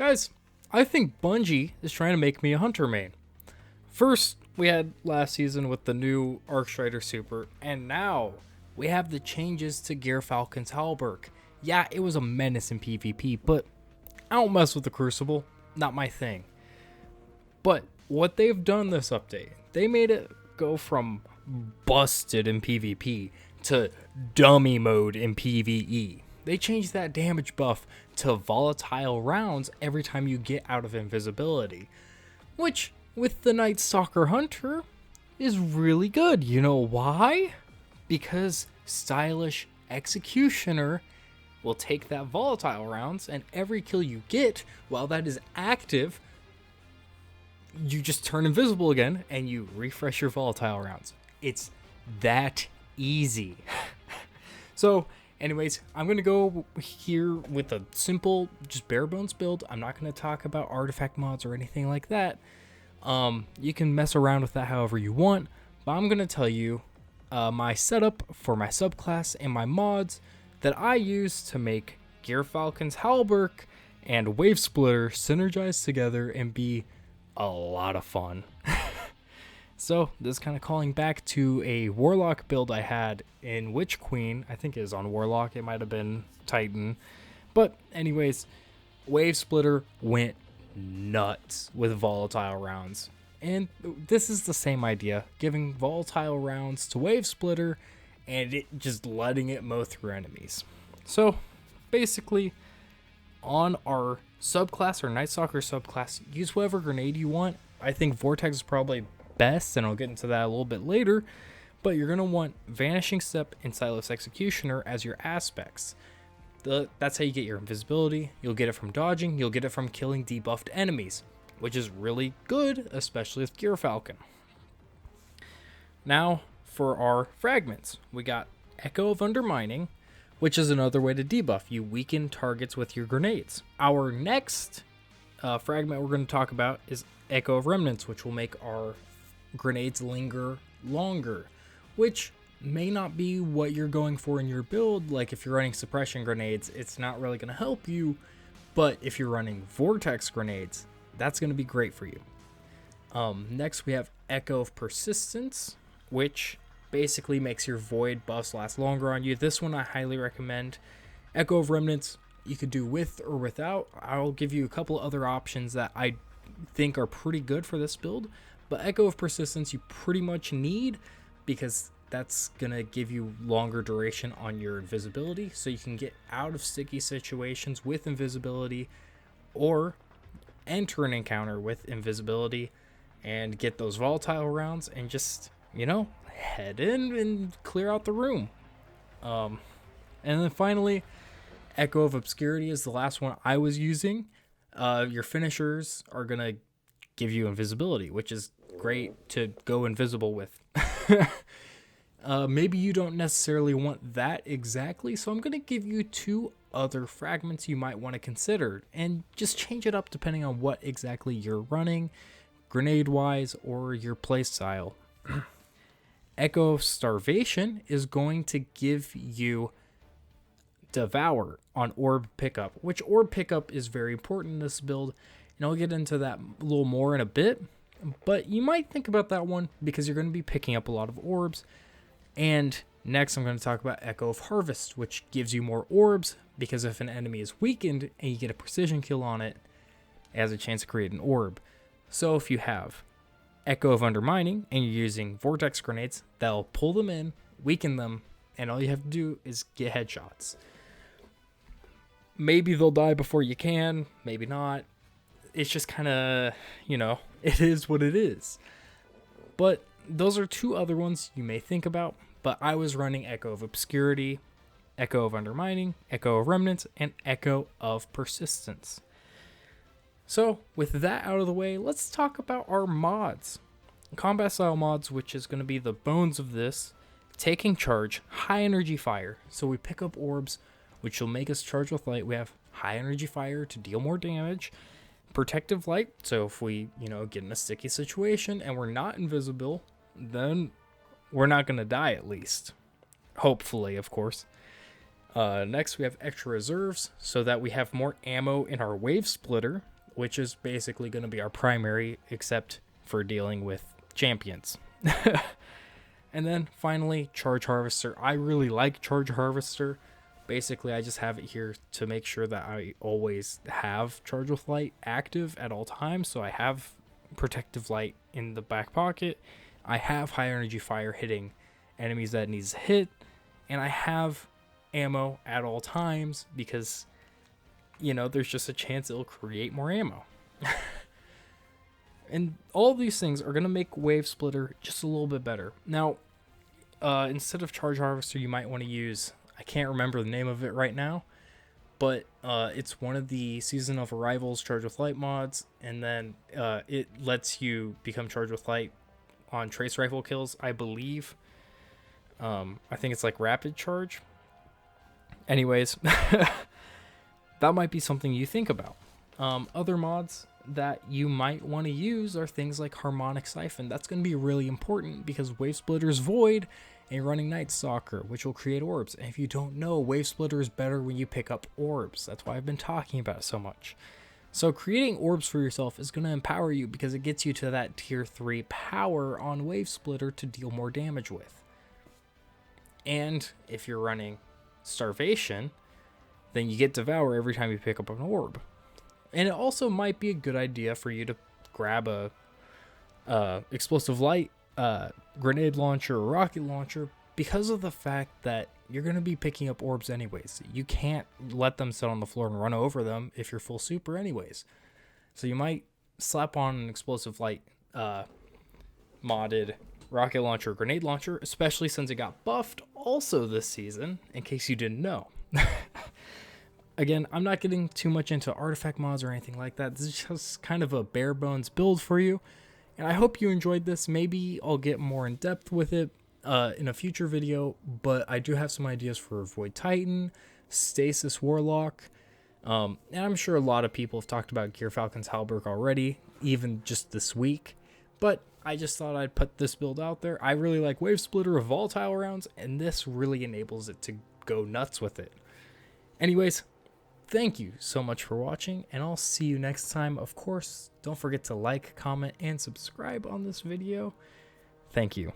Guys, I think Bungie is trying to make me a hunter main. First, we had last season with the new Arcstrider Super, and now we have the changes to Gyrfalcon's Hauberk. Yeah, it was a menace in PvP, but I don't mess with the Crucible. Not my thing. But what they've done this update, they made it go from busted in PvP to dummy mode in PvE. They changed that damage buff to volatile rounds every time you get out of invisibility, which with the Nightstalker Hunter is really good. You know why? Because Stylish Executioner will take that volatile rounds, and every kill you get while that is active, you just turn invisible again and you refresh your volatile rounds. It's that easy. So anyways, I'm going to go here with a simple, just bare bones build. I'm not going to talk about artifact mods or anything like that. You can mess around with that however you want, but I'm going to tell you my setup for my subclass and my mods that I use to make Gyrfalcon's Hauberk and wavesplitter synergize together and be a lot of fun. So this is kind of calling back to a Warlock build I had in Witch Queen. I think it is on Warlock. It might have been Titan. But anyways, wavesplitter went nuts with volatile rounds. And this is the same idea, giving volatile rounds to wavesplitter and it just letting it mow through enemies. So basically, on our subclass or Nightstalker subclass, use whatever grenade you want. I think Vortex is probably best, and I'll get into that a little bit later. But you're going to want Vanishing Step and Stylish Executioner as your aspects. That's how you get your invisibility. You'll get it from dodging. You'll get it from killing debuffed enemies, which is really good, especially with Gyrfalcon. Now, for our fragments, we got Echo of Undermining, which is another way to debuff. You weaken targets with your grenades. Our next fragment we're going to talk about is Echo of Remnants, which will make our grenades linger longer, which may not be what you're going for in your build. Like if you're running suppression grenades, it's not really going to help you, but if you're running vortex grenades, that's going to be great for you. Next we have Echo of Persistence, which basically makes your void buffs last longer on you. This one I highly recommend. Echo of Remnants you could do with or without. I'll give you a couple other options that I think are pretty good for this build, but Echo of Persistence you pretty much need because that's gonna give you longer duration on your invisibility, so you can get out of sticky situations with invisibility or enter an encounter with invisibility and get those volatile rounds and just, you know, head in and clear out the room. And then finally, Echo of Obscurity is the last one I was using. Your finishers are gonna give you invisibility, which is great to go invisible with. Maybe you don't necessarily want that exactly, so I'm gonna give you two other fragments you might want to consider and just change it up depending on what exactly you're running, grenade wise or your playstyle. Echo of Starvation is going to give you Devour on orb pickup, which orb pickup is very important in this build, and I'll get into that a little more in a bit, but you might think about that one because you're going to be picking up a lot of orbs. And next I'm going to talk about Echo of Harvest, which gives you more orbs because if an enemy is weakened and you get a precision kill on it, it has a chance to create an orb. So if you have Echo of Undermining and you're using vortex grenades, that'll pull them in, weaken them, and all you have to do is get headshots. Maybe they'll die before you can, maybe not. It's just kind of, you know, it is what it is. But those are two other ones you may think about, but I was running Echo of Obscurity, Echo of Undermining, Echo of Remnants, and Echo of Persistence. So with that out of the way, let's talk about our mods. Combat style mods, which is going to be the bones of this. Taking charge, high energy fire. So we pick up orbs, which will make us charge with light. We have high energy fire to deal more damage. Protective light, so if we, you know, get in a sticky situation and we're not invisible, then we're not going to die at least. Hopefully, of course. Next, we have extra reserves so that we have more ammo in our wave splitter, which is basically going to be our primary, except for dealing with champions. And then finally, Charge Harvester. I really like Charge Harvester. Basically, I just have it here to make sure that I always have Charge with Light active at all times. So I have Protective Light in the back pocket. I have High Energy Fire hitting enemies that needs to hit. And I have ammo at all times because, you know, there's just a chance it'll create more ammo. And all these things are going to make Wave Splitter just a little bit better. Now, instead of Charge Harvester, you might want to use, I can't remember the name of it right now, but it's one of the Season of Arrival's Charge with Light mods, and then it lets you become Charge with Light on Trace Rifle kills, I believe. I think it's like Rapid Charge. Anyways, that might be something you think about. Other mods that you might want to use are things like Harmonic Siphon. That's going to be really important because Wave Splitter is void and you're running Nightstalker, which will create orbs. And if you don't know, Wave Splitter is better when you pick up orbs. That's why I've been talking about it so much. So creating orbs for yourself is going to empower you because it gets you to that tier 3 power on Wave Splitter to deal more damage with. And if you're running Starvation, then you get Devour every time you pick up an orb. And it also might be a good idea for you to grab a explosive light, grenade launcher, or rocket launcher because of the fact that you're going to be picking up orbs anyways. You can't let them sit on the floor and run over them if you're full super anyways. So you might slap on an explosive light modded rocket launcher, grenade launcher, especially since it got buffed also this season, in case you didn't know. Again, I'm not getting too much into artifact mods or anything like that. This is just kind of a bare bones build for you. And I hope you enjoyed this. Maybe I'll get more in depth with it in a future video. But I do have some ideas for Void Titan, Stasis Warlock. And I'm sure a lot of people have talked about Gyrfalcon's Hauberk already, even just this week. But I just thought I'd put this build out there. I really like Wave Splitter of volatile rounds, and this really enables it to go nuts with it. Anyways, thank you so much for watching, and I'll see you next time. Of course, don't forget to like, comment, and subscribe on this video. Thank you.